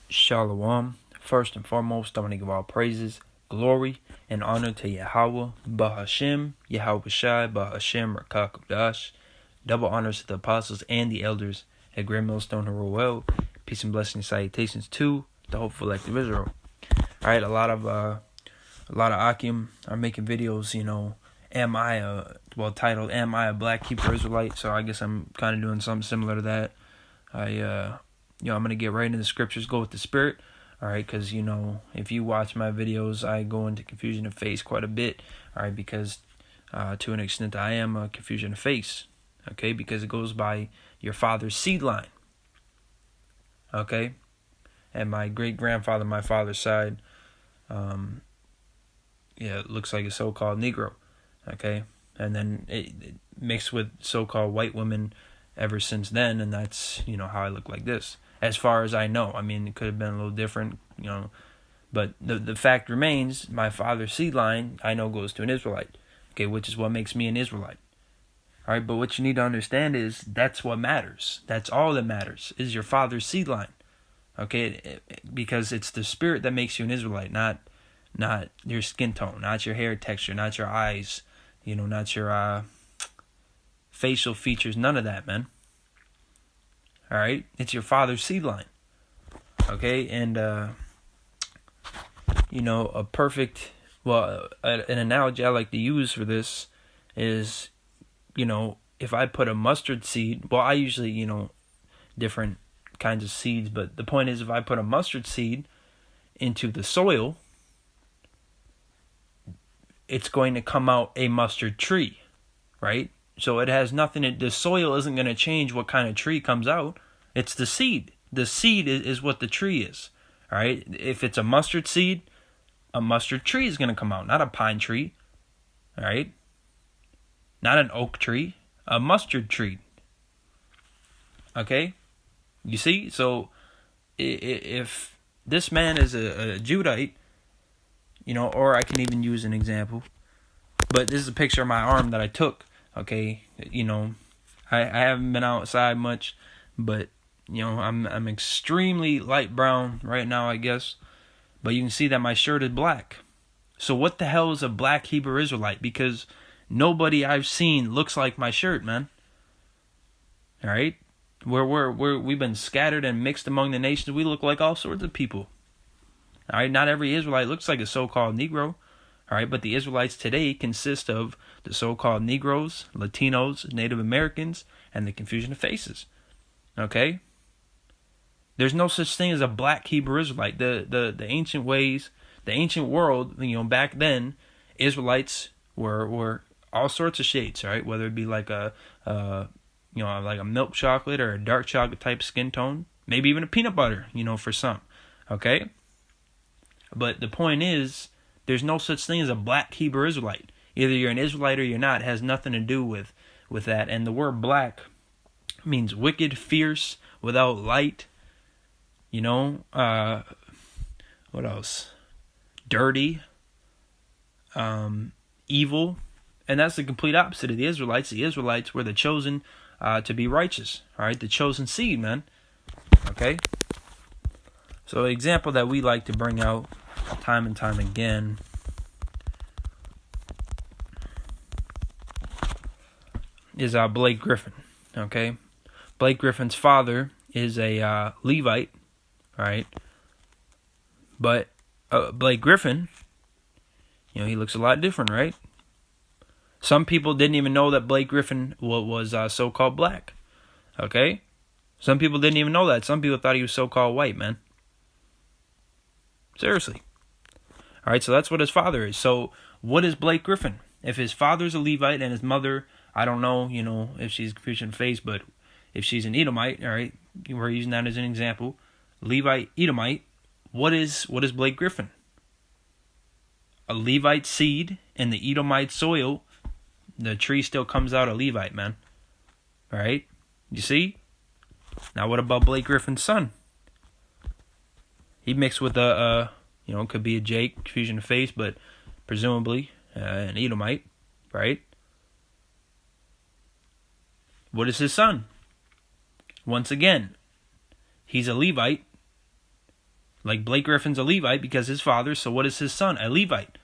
Shalom. First and foremost, I want to give all praises, glory, and honor to Yahweh, Bahashem, Yahweh Shai, Bahashem, Rakakudash. Double honors to the apostles and the elders at Grand Millstone and Roel. Peace and blessings, salutations to the hopeful elect of Israel. All right, a lot of Akim are making videos. Titled "Am I a Black Hebrew Israelite?" So I guess I'm kind of doing something similar to that. I'm going to get right into the scriptures, go with the spirit, all right, because, if you watch my videos, I go into confusion of face quite a bit, all right, because to an extent I am a confusion of face, okay, because it goes by your father's seed line, okay, and my great-grandfather, my father's side, it looks like a so-called Negro, okay, and then it mixed with so-called white women ever since then, and that's, how I look like this. As far as I know. I mean, it could have been a little different, but the fact remains, my father's seed line, I know, goes to an Israelite, okay, which is what makes me an Israelite. All right, but what you need to understand is that's what matters. That's all that matters, is your father's seed line, okay, because it's the spirit that makes you an Israelite, not your skin tone, not your hair texture, not your eyes, not your facial features, none of that, man. All right, it's your father's seed line, okay, and an analogy I like to use for this is, if I put a mustard seed, I usually, different kinds of seeds, but the point is, if I put a mustard seed into the soil, it's going to come out a mustard tree, right? So it has nothing, the soil isn't going to change what kind of tree comes out. It's the seed. The seed is what the tree is. All right. If it's a mustard seed, a mustard tree is going to come out, not a pine tree. All right. Not an oak tree, a mustard tree. Okay. You see? So if this man is a Judite, or I can even use an example, but this is a picture of my arm that I took. Okay, I haven't been outside much, but I'm extremely light brown right now, I guess. But you can see that my shirt is black. So what the hell is a black Hebrew Israelite? Because nobody I've seen looks like my shirt, man. All right, we've been scattered and mixed among the nations. We look like all sorts of people. All right, not every Israelite looks like a so-called Negro. All right, but the Israelites today consist of the so-called Negroes, Latinos, Native Americans, and the confusion of faces. Okay? There's no such thing as a black Hebrew Israelite. The ancient ways, the ancient world, back then, Israelites were all sorts of shades, right? Whether it be like like a milk chocolate or a dark chocolate type skin tone, maybe even a peanut butter, for some. Okay? But the point is, there's no such thing as a black Hebrew Israelite. Either you're an Israelite or you're not. It has nothing to do with that. And the word black means wicked, fierce, without light. What else? Dirty, evil. And that's the complete opposite of the Israelites. The Israelites were the chosen to be righteous. All right, the chosen seed, man. Okay? So an example that we like to bring out time and time again is Blake Griffin. Okay, Blake Griffin's father is a Levite, right? But Blake Griffin, he looks a lot different, right? Some people didn't even know that Blake Griffin was so-called black. Okay, some people didn't even know that. Some people thought he was so-called white, man. Seriously. All right, so that's what his father is. So what is Blake Griffin? If his father's a Levite and his mother, I don't know, if she's confusion face, but if she's an Edomite, all right, we're using that as an example. Levite, Edomite, what is Blake Griffin? A Levite seed in the Edomite soil, the tree still comes out a Levite, man. All right, you see? Now what about Blake Griffin's son? He mixed with could be a Jake, confusion of face, but presumably an Edomite, right? What is his son? Once again, he's a Levite, Like Blake Griffin's a Levite because his father, so what is his son? A Levite.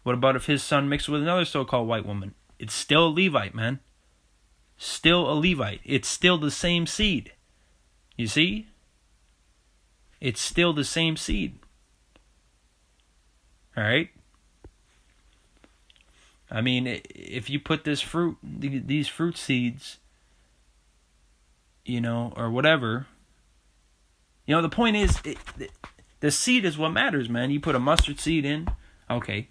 What about if his son mixed with another so-called white woman? It's still a Levite, man. Still a Levite. It's still the same seed. You see? It's still the same seed. Alright? I mean, if you put these fruit seeds, or whatever, the point is, the seed is what matters, man. You put a mustard seed in, okay.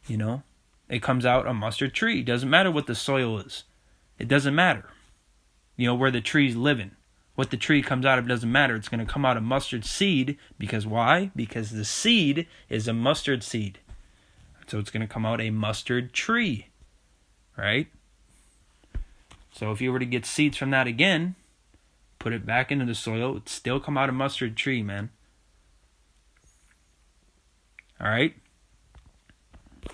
It comes out a mustard tree. It doesn't matter what the soil is. It doesn't matter. Where the tree's living. What the tree comes out of doesn't matter. It's going to come out a mustard seed. Because why? Because the seed is a mustard seed. So it's going to come out a mustard tree. Right? So if you were to get seeds from that again, put it back into the soil, it'd still come out a mustard tree, man. Alright?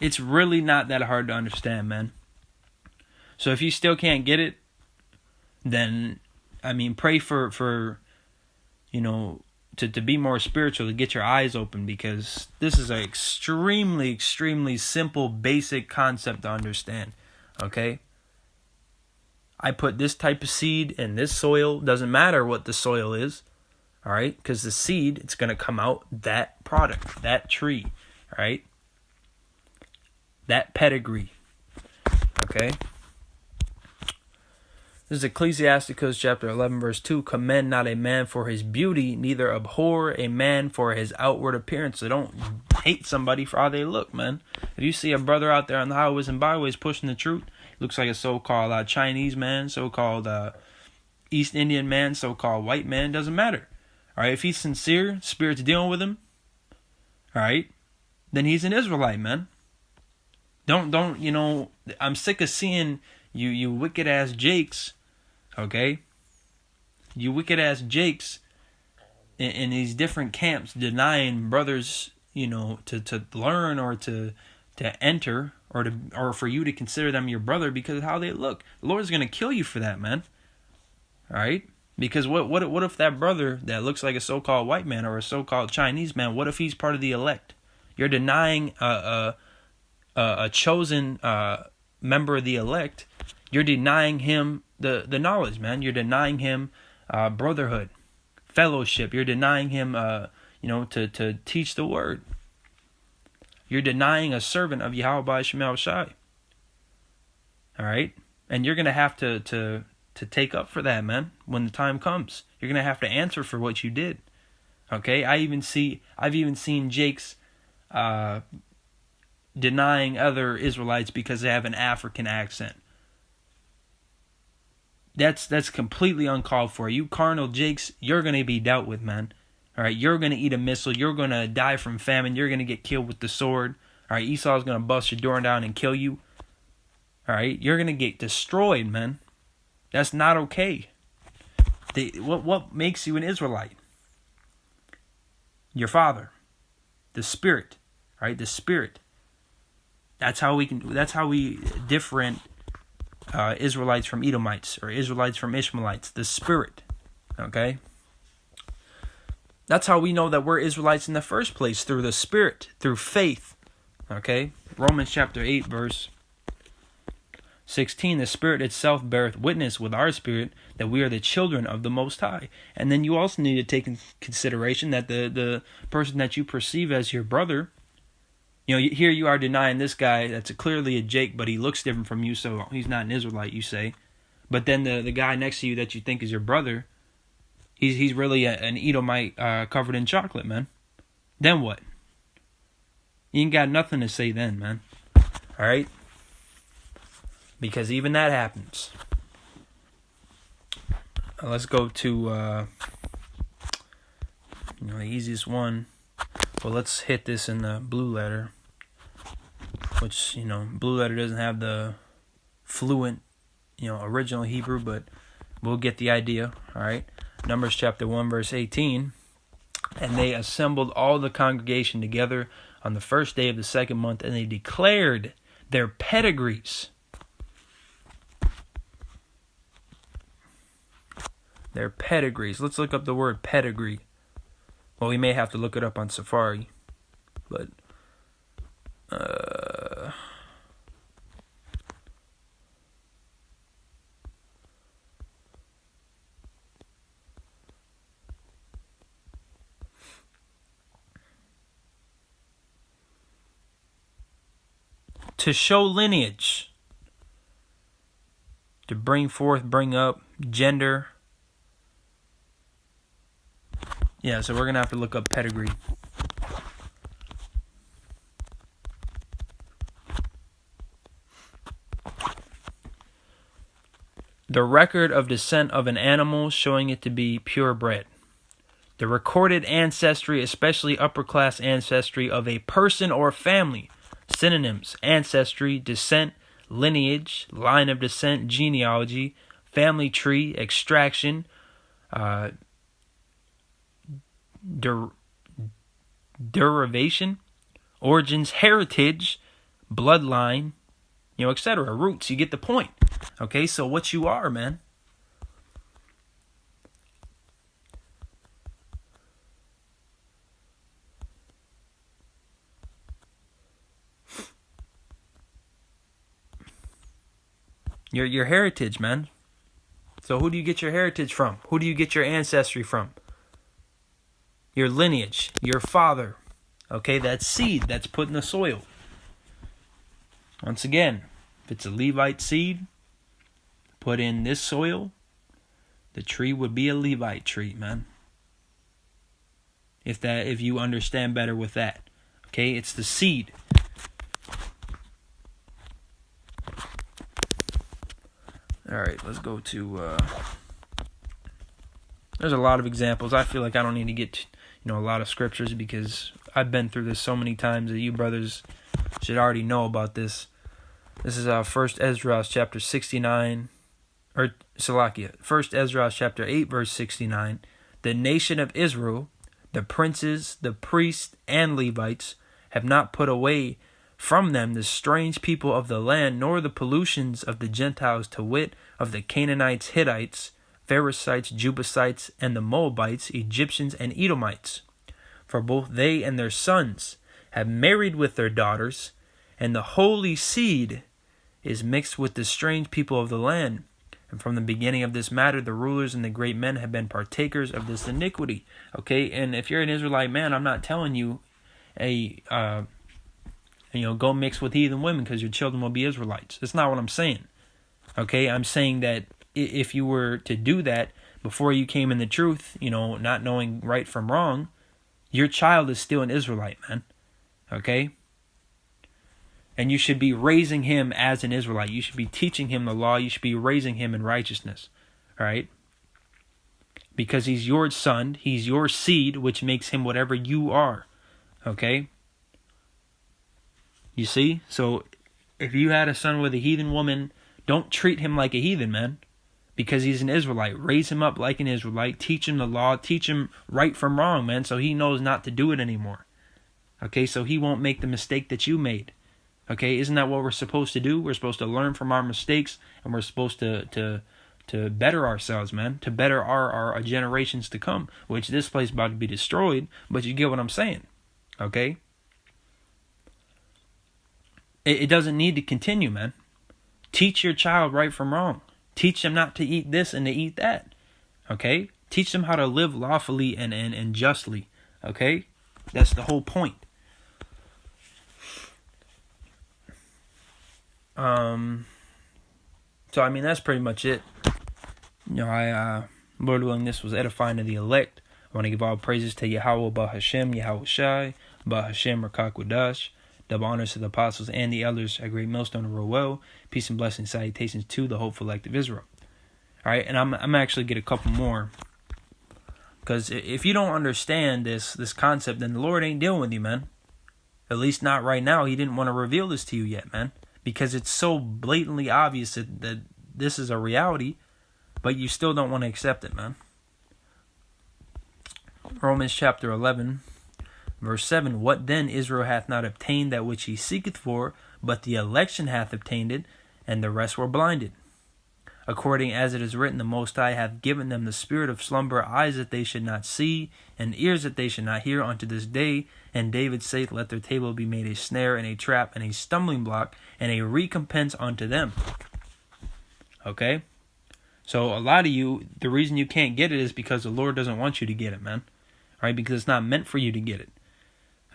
It's really not that hard to understand, man. So if you still can't get it, then, pray for to be more spiritual, to get your eyes open, because this is an extremely, extremely simple, basic concept to understand. Okay? I put this type of seed in this soil. Doesn't matter what the soil is. Alright? Because the seed, it's going to come out that product, that tree. Alright? That pedigree. Okay? This is Ecclesiasticus chapter 11 verse 2. Commend not a man for his beauty, neither abhor a man for his outward appearance. So don't hate somebody for how they look, man. If you see a brother out there on the highways and byways pushing the truth, looks like a so-called Chinese man, so-called East Indian man, so-called white man, doesn't matter. Alright, if he's sincere, Spirit's dealing with him, alright, then he's an Israelite, man. Don't I'm sick of seeing you wicked ass Jakes, okay? You wicked ass Jakes in these different camps denying brothers, to learn or to enter or for you to consider them your brother because of how they look. The Lord's gonna kill you for that, man. All right? Because what if that brother that looks like a so-called white man or a so-called Chinese man, what if he's part of the elect? You're denying a chosen member of the elect. You're denying him the knowledge, man. You're denying him brotherhood, fellowship. You're denying him, to teach the word. You're denying a servant of Yahweh Shemel Shai. All right? And you're going to have to take up for that, man, when the time comes. You're going to have to answer for what you did. Okay? I've even seen Jakes denying other Israelites because they have an African accent. That's completely uncalled for. You carnal Jakes, you're going to be dealt with, man. All right, you're going to eat a missile. You're going to die from famine. You're going to get killed with the sword. All right, Esau's going to bust your door down and kill you. All right, you're going to get destroyed, man. That's not okay. What makes you an Israelite? Your father, the Spirit. All right, the Spirit. That's how we different Israelites from Edomites or Israelites from Ishmaelites. The Spirit. Okay. That's how we know that we're Israelites in the first place, through the Spirit, through faith. Okay? Romans chapter 8, verse 16. The Spirit itself beareth witness with our spirit that we are the children of the Most High. And then you also need to take in consideration that the person that you perceive as your brother, here you are denying this guy that's clearly a Jake, but he looks different from you, so he's not an Israelite, you say. But then the guy next to you that you think is your brother, He's really an Edomite covered in chocolate, man. Then what? You ain't got nothing to say then, man. All right? Because even that happens. Let's go to the easiest one. Well, let's hit this in the blue letter. Which, blue letter doesn't have the fluent, original Hebrew, but we'll get the idea. All right? Numbers chapter 1, verse 18. And they assembled all the congregation together on the first day of the second month, and they declared their pedigrees. Their pedigrees. Let's look up the word pedigree. Well, we may have to look it up on Safari, but to show lineage, to bring forth, bring up, gender. Yeah, so we're going to have to look up pedigree. The record of descent of an animal showing it to be purebred. The recorded ancestry, especially upper-class ancestry, of a person or family. Synonyms: ancestry, descent, lineage, line of descent, genealogy, family tree, extraction, derivation, origins, heritage, bloodline, etc. Roots. You get the point. Okay, so what you are, man. Your heritage, man. So who do you get your heritage from? Who do you get your ancestry from? Your lineage, your father. Okay, that's seed that's put in the soil. Once again, if it's a Levite seed put in this soil, the tree would be a Levite tree, man. If you understand better with that. Okay, it's the seed. All right, let's go to there's a lot of examples. I feel like I don't need to get a lot of scriptures because I've been through this so many times that you brothers should already know about this. This is 1 Ezra chapter 69, or Salakia, 1 Ezra chapter 8 verse 69. The nation of Israel, the princes, the priests, and Levites have not put away from them the strange people of the land, nor the pollutions of the Gentiles, to wit, of the Canaanites, Hittites, Perizzites, Jebusites, and the Moabites, Egyptians, and Edomites. For both they and their sons have married with their daughters, and the holy seed is mixed with the strange people of the land. And from the beginning of this matter, the rulers and the great men have been partakers of this iniquity. Okay, and if you're an Israelite man, I'm not telling you, go mix with heathen women because your children will be Israelites. That's not what I'm saying. Okay, I'm saying that if you were to do that before you came in the truth, not knowing right from wrong, your child is still an Israelite, man. Okay? And you should be raising him as an Israelite. You should be teaching him the law. You should be raising him in righteousness. All right? Because he's your son. He's your seed, which makes him whatever you are. Okay? You see? So if you had a son with a heathen woman, don't treat him like a heathen, man. Because he's an Israelite. Raise him up like an Israelite. Teach him the law. Teach him right from wrong, man. So he knows not to do it anymore. Okay? So he won't make the mistake that you made. Okay? Isn't that what we're supposed to do? We're supposed to learn from our mistakes. And we're supposed to better ourselves, man. To better our generations to come. Which this place is about to be destroyed. But you get what I'm saying. Okay? It doesn't need to continue, man. Teach your child right from wrong. Teach them not to eat this and to eat that. Okay? Teach them how to live lawfully and justly. Okay? That's the whole point. So that's pretty much it. Lord willing, this was edifying to the elect. I want to give all praises to Yahweh Bahashem, Yahweh Shai, Bahashem Rakakwadash. Double honors to the apostles and the elders at Great Millstone of Roel. Peace and blessings, salutations to the hopeful elect of Israel. All right, and I'm actually get a couple more. Because if you don't understand this concept, then the Lord ain't dealing with you, man. At least not right now. He didn't want to reveal this to you yet, man. Because it's so blatantly obvious that this is a reality, but you still don't want to accept it, man. Romans chapter 11. Verse 7, what then Israel hath not obtained that which he seeketh for, but the election hath obtained it, and the rest were blinded. according as it is written, the Most High hath given them the spirit of slumber, eyes that they should not see, and ears that they should not hear unto this day. And David saith, let their table be made a snare and a trap and a stumbling block and a recompense unto them. Okay? So a lot of you, the reason you can't get it is because the Lord doesn't want you to get it, man. Right? Because it's not meant for you to get it.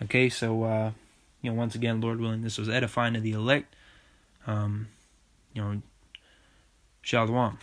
Okay, so, once again, Lord willing, this was edifying to the elect. Shalom.